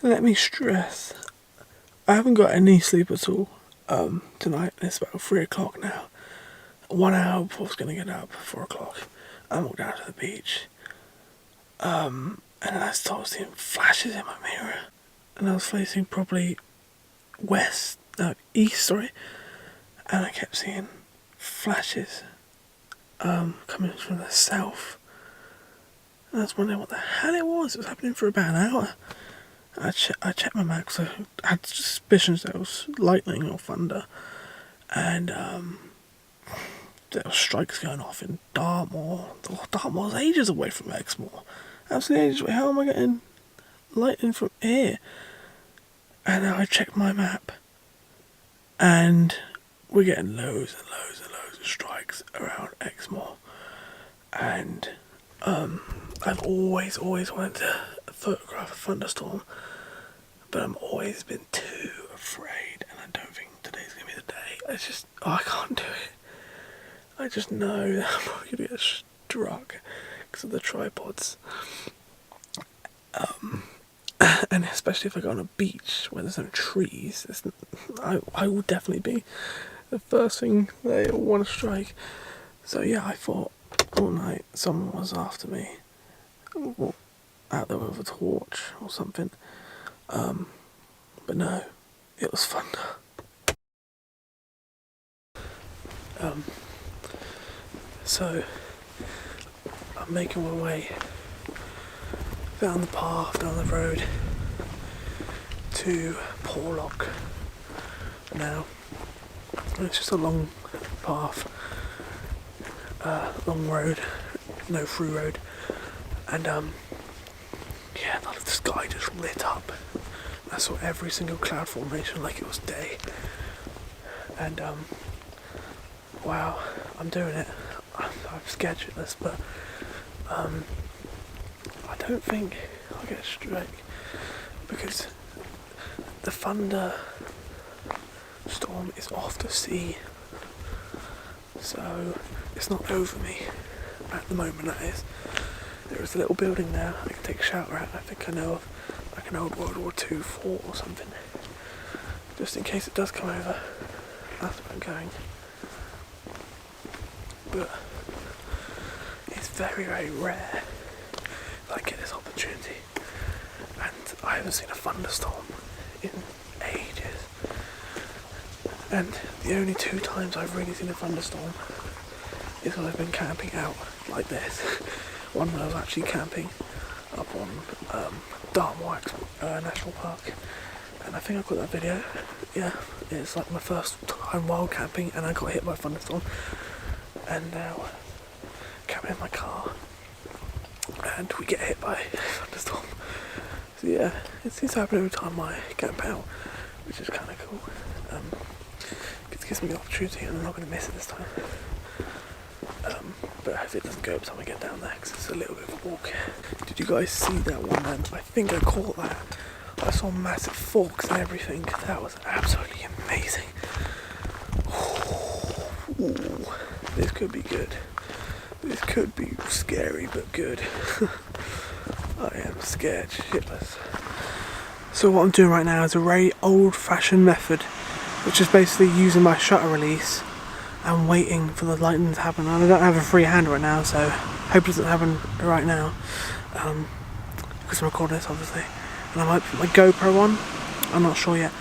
Let me stress, I haven't got any sleep at all tonight. It's about 3 o'clock now. 1 hour before I was going to get up, 4 o'clock. I walked down to the beach. And I started seeing flashes in my mirror. And I was facing probably east, and I kept seeing flashes coming from the south. And I was wondering what the hell it was. It was happening for about an hour. I checked my map because I had suspicions that it was lightning or thunder. And there were strikes going off in Dartmoor. Dartmoor's ages away from Exmoor. Absolutely ages away. How am I getting lightning from here? And now I checked my map, and we're getting loads and loads and loads of strikes around Exmoor. And I've always wanted to photograph a thunderstorm, but I've always been too afraid, and I don't think today's gonna be the day. I can't do it. I just know that I'm probably gonna get struck because of the tripods. And especially if I go on a beach where there's no trees, I will definitely be the first thing they all want to strike. So yeah, I thought all night someone was after me, out there with a torch or something. But no, it was thunder. So I'm making my way down the path, down the road to Porlock now. And it's just a long path, long road, no through road, and yeah, the sky just lit up. I saw every single cloud formation like it was day, and wow, I'm doing it. I'm scared shitless, but I don't think I'll get struck because the thunder storm is off the sea, so it's not over me at the moment. That is, there is a little building there I can take a shower at. I think I know of, like an old World War II fort or something, just in case it does come over. That's where I'm going. But it's very, very rare that I get this opportunity, and I haven't seen a thunderstorm in ages. And the only 2 times I've really seen a thunderstorm is when I've been camping out like this. One when I was actually camping up on Dartmoor National Park, and I think I've got that video. Yeah, it's like my first time wild camping, and I got hit by a thunderstorm. And now camping in my car, and we get hit by a thunderstorm. So yeah, it seems to happen every time I camp out, which is kind of cool. It gives me the opportunity, and I'm not going to miss it this time. But hopefully it doesn't go up time I get down there, because it's a little bit of a walk. Did you guys see that one then? I think I caught that. I saw massive forks and everything. That was absolutely amazing. Ooh, this could be good. This could be scary but good. I am scared shitless. So what I'm doing right now is a very old-fashioned method, which is basically using my shutter release and waiting for the lightning to happen. And I don't have a free hand right now, so hope it doesn't happen right now, because I'm recording this obviously. And I might put my GoPro on, I'm not sure yet,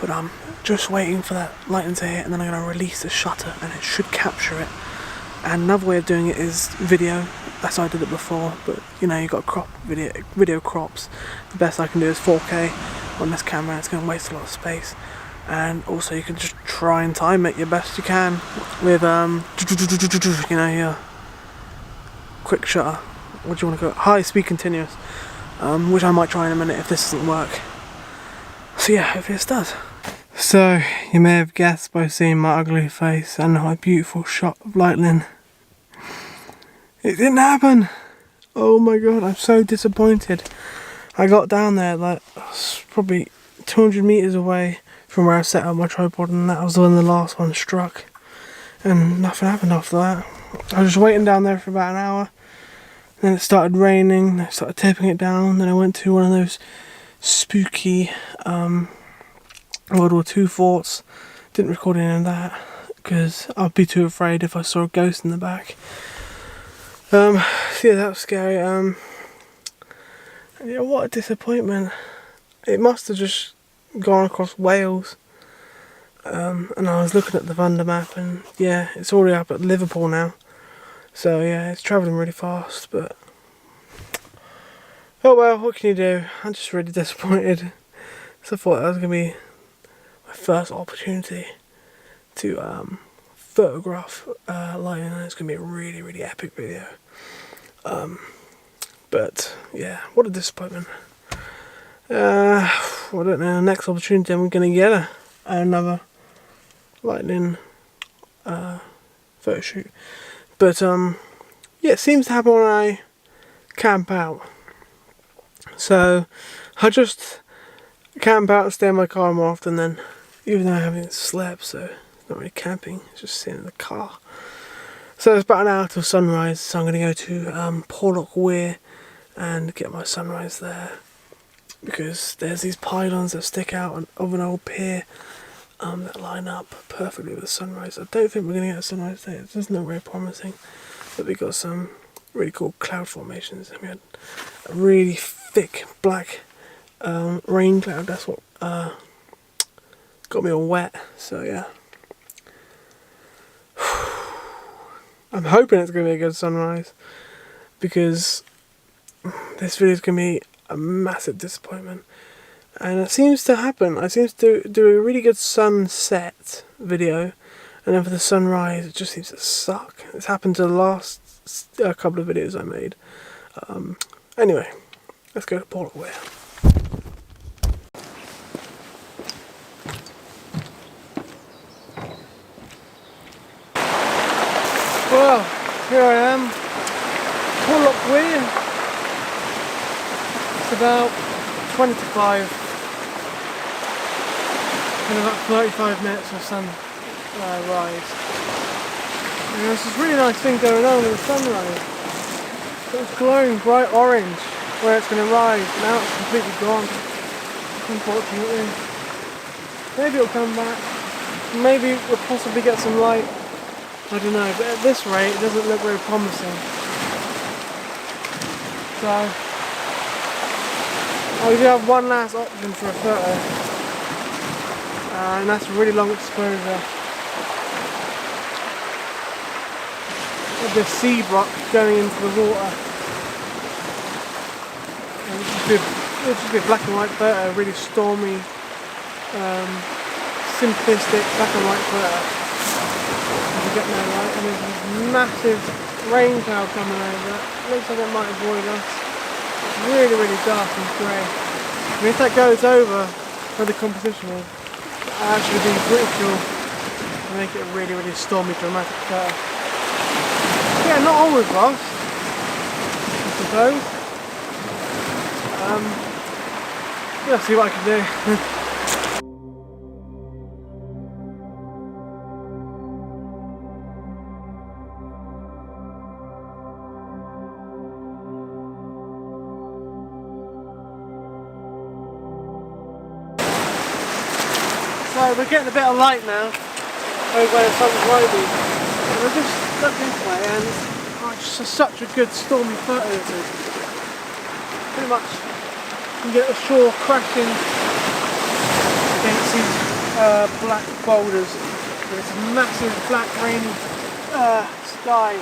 but I'm just waiting for that lightning to hit, and then I'm going to release the shutter and it should capture it. And another way of doing it is video. That's how I did it before, but you know, you've got crop video crops. The best I can do is 4K on this camera. It's going to waste a lot of space. And also you can just try and time it your best you can with you know, your quick shutter. What do you want to go? High speed continuous, which I might try in a minute if this doesn't work. So yeah, hopefully this does. So you may have guessed by seeing my ugly face and my beautiful shot of lightning, it didn't happen. Oh my god, I'm so disappointed. I got down there like probably 200 meters away from where I set up my tripod, and that was when the last one struck, and nothing happened after that. I was just waiting down there for about an hour, then it started raining, I started tipping it down, then I went to one of those spooky World War II thoughts. Didn't record any of that because I'd be too afraid if I saw a ghost in the back. So yeah, that was scary. Yeah, what a disappointment. It must have just gone across Wales. And I was looking at the Thunder map, and yeah, it's already up at Liverpool now. So yeah, it's travelling really fast, but oh well, what can you do? I'm just really disappointed. So I thought that was going to be my first opportunity to photograph lightning, and it's going to be a really, really epic video. But yeah, what a disappointment. I don't know, next opportunity I'm going to get another lightning photo shoot. But yeah, it seems to happen when I camp out. So I just camp out and stay in my car more often than, even though I haven't slept, so it's not really camping, it's just sitting in the car. So it's about an hour till sunrise, so I'm going to go to Porlock Weir and get my sunrise there, because there's these pylons that stick out of an old pier that line up perfectly with the sunrise. I don't think we're going to get a sunrise there, it doesn't look very promising, but we got some really cool cloud formations, and we had a really thick black rain cloud. That's what got me all wet, so yeah. I'm hoping it's going to be a good sunrise, because this video is going to be a massive disappointment. And it seems to happen. I seem to do a really good sunset video, and then for the sunrise it just seems to suck. It's happened to the last couple of videos I made. Anyway, let's go to Porlock Weir. Well, here I am, Porlock Weir. It's about 20 to 5. And about 35 minutes of sunrise. And there's this really nice thing going on with the sunrise. It was glowing bright orange where it's going to rise. Now it's completely gone, unfortunately. Maybe it'll come back. Maybe we'll possibly get some light. I don't know, but at this rate it doesn't look very promising. So I do have one last option for a photo. And that's a really long exposure of the sea rock going into the water. And it'll just be a black and white photo, a really stormy, simplistic black and white photo. You get no light, and there's this massive rain cloud coming over. It looks like it might avoid us. It's really, really dark and grey. And if that goes over where the composition is, actually be pretty cool to make it a really, really stormy, dramatic photo. Yeah, not always lost, I suppose. Yeah, see what I can do. So we're getting a bit of light now over where the sun's rising, and I just looked this way, and it's just such a good stormy photo. Pretty much you can get the shore crashing against these black boulders with this massive black rainy sky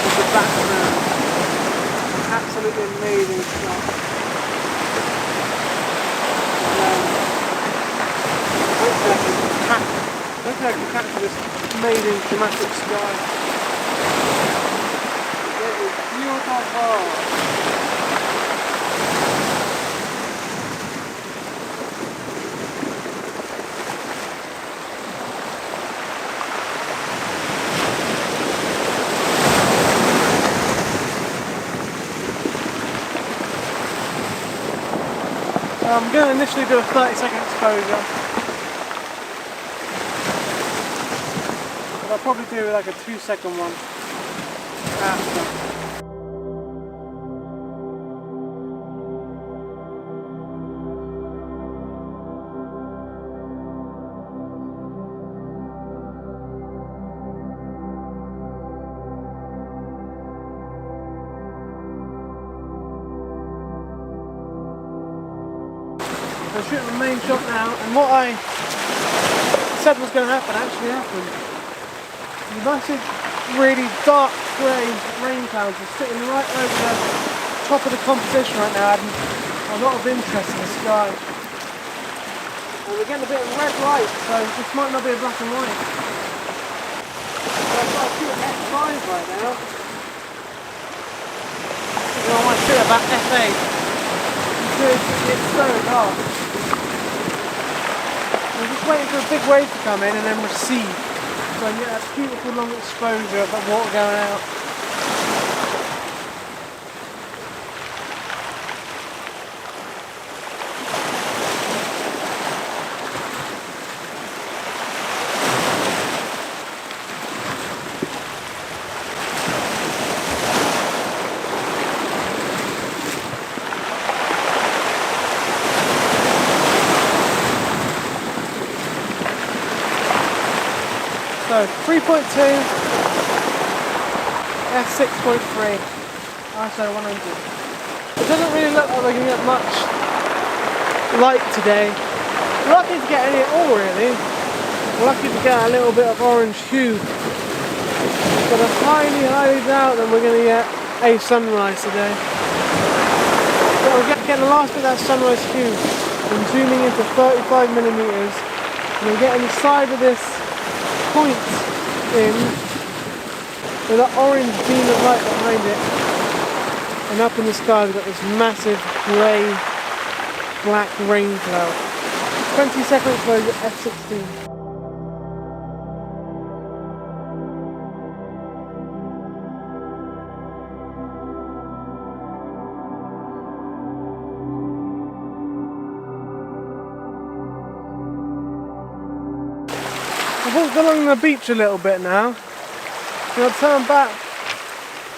with the background. Absolutely amazing stuff. Hopefully I can capture this amazing dramatic sky. It is beautiful. I'm going to initially do a 30-second exposure. I'll probably do like a 2-second one after. I'm shooting the main shot now, and what I said was going to happen actually happened. The massive, really dark grey rain clouds are sitting right over the top of the composition right now, adding a lot of interest in the sky. And we're getting a bit of red light, so this might not be a black and white. So I've got to shoot at F5 right now. I want to shoot about F8 because it's so dark. We're just waiting for a big wave to come in and then recede, so I get that beautiful long exposure of that water going out. So 3.2, f6.3, ISO 100. It doesn't really look like we're going to get much light today. We're lucky to get any at all really. We're lucky to get a little bit of orange hue. But I highly doubt that we're going to get a sunrise today. But we're getting the last bit of that sunrise hue. I'm zooming into 35mm and we're getting the side of this point in with that orange beam of light behind it, and up in the sky we've got this massive grey black rain cloud. 20-second exposure f16. I've walked along the beach a little bit now, and I've turned back,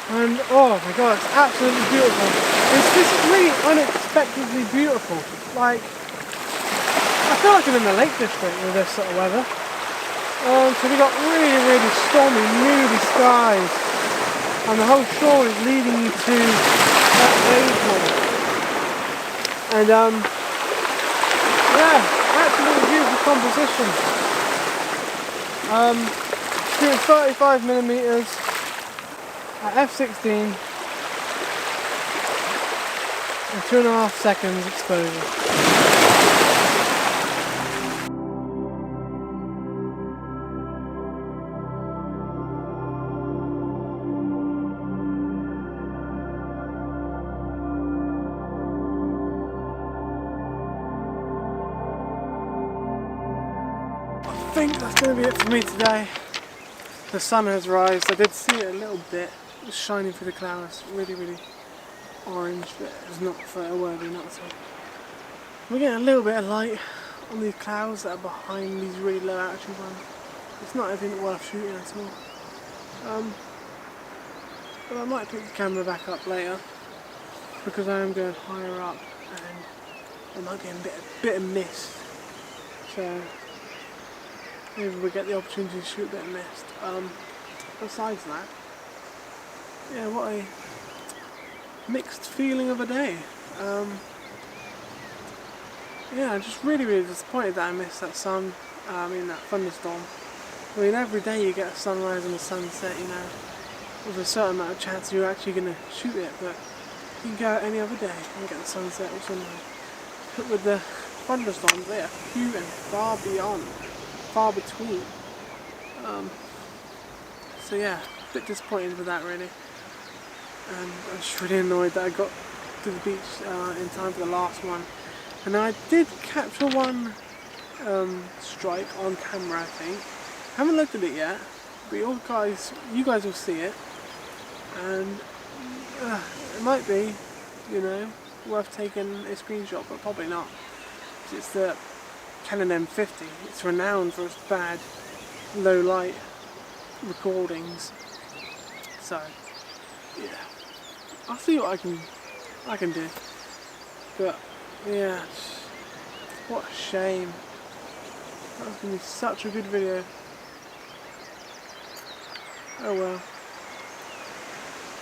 and oh my god, it's absolutely beautiful. This is really unexpectedly beautiful. Like, I feel like I'm in the Lake District with this sort of weather. So we've got really stormy, moody skies, and the whole shore is leading you to that wave pool. And yeah, absolutely beautiful composition. Shooting 35mm at f16 and 2.5 seconds exposure. I think that's going to be it for me today. The sun has risen. I did see it a little bit. It was shining through the clouds. Really orange, but it's not photo-worthy, not at all. We're getting a little bit of light on these clouds that are behind these really low altitude ones. It's not anything worth shooting at all. But I might pick the camera back up later because I am going higher up and there might be a bit of mist. So maybe we'll get the opportunity to shoot a bit of mist. Besides that, yeah, what a mixed feeling of a day. Yeah, I'm just really disappointed that I missed that sun, that thunderstorm. I mean, every day you get a sunrise and a sunset, you know, with a certain amount of chance you're actually going to shoot it, but you can go out any other day and get the sunset or sunrise. But with the thunderstorms, they are few and far between. So yeah, a bit disappointed with that really. And I'm just really annoyed that I got to the beach in time for the last one. And I did capture one strike on camera, I think. Haven't looked at it yet, but you guys will see it. And it might be, you know, worth taking a screenshot, but probably not. It's the Canon M50. It's renowned for its bad low light recordings. So yeah, I'll see what I can do. But yeah, what a shame. That was going to be such a good video. Oh well.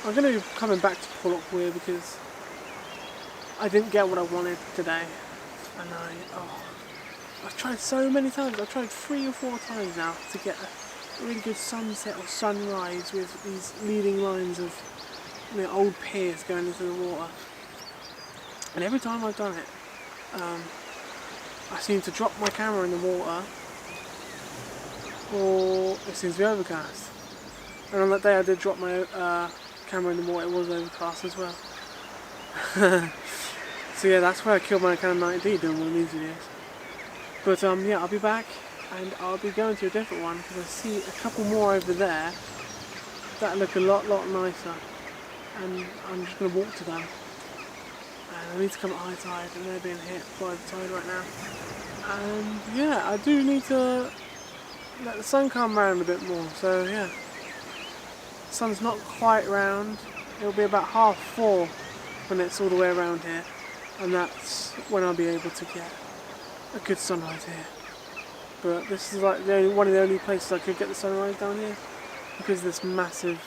I'm going to be coming back to Pull Up Weir because I didn't get what I wanted today. And I've tried so many times. I've tried 3 or 4 times now to get a really good sunset or sunrise with these leading lines of old piers going into the water. And every time I've done it, I seem to drop my camera in the water, or it seems to be overcast. And on that day I did drop my camera in the water, it was overcast as well. So yeah, that's where I killed my Canon 90D doing one of these videos. But yeah, I'll be back and I'll be going to a different one because I see a couple more over there that look a lot nicer, and I'm just going to walk to them. And I need to come at high tide and they're being hit by the tide right now. And yeah, I do need to let the sun come round a bit more, so yeah. The sun's not quite round, it'll be about 4:30 when it's all the way around here, and that's when I'll be able to get a good sunrise here. But this is like one of the only places I could get the sunrise down here, because this massive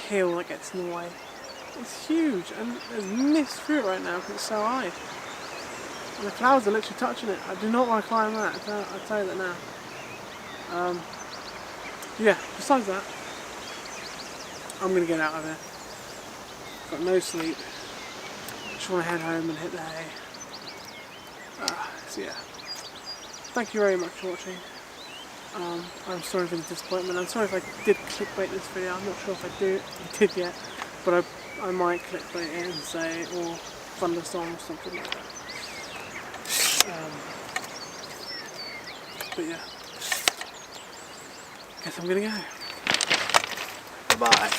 hill that gets in the way. It's huge, and there's mist through it right now because it's so high. And the clouds are literally touching it. I do not want to climb that, I'll tell you that now. Yeah, besides that, I'm going to get out of here. Got no sleep. Just want to head home and hit the hay. So yeah, thank you very much for watching. I'm sorry for the disappointment. I'm sorry if I did clickbait this video. I'm not sure if I did yet, but I might clickbait it and say, or ThunderStorm or something like that. But yeah, guess I'm gonna go. Bye.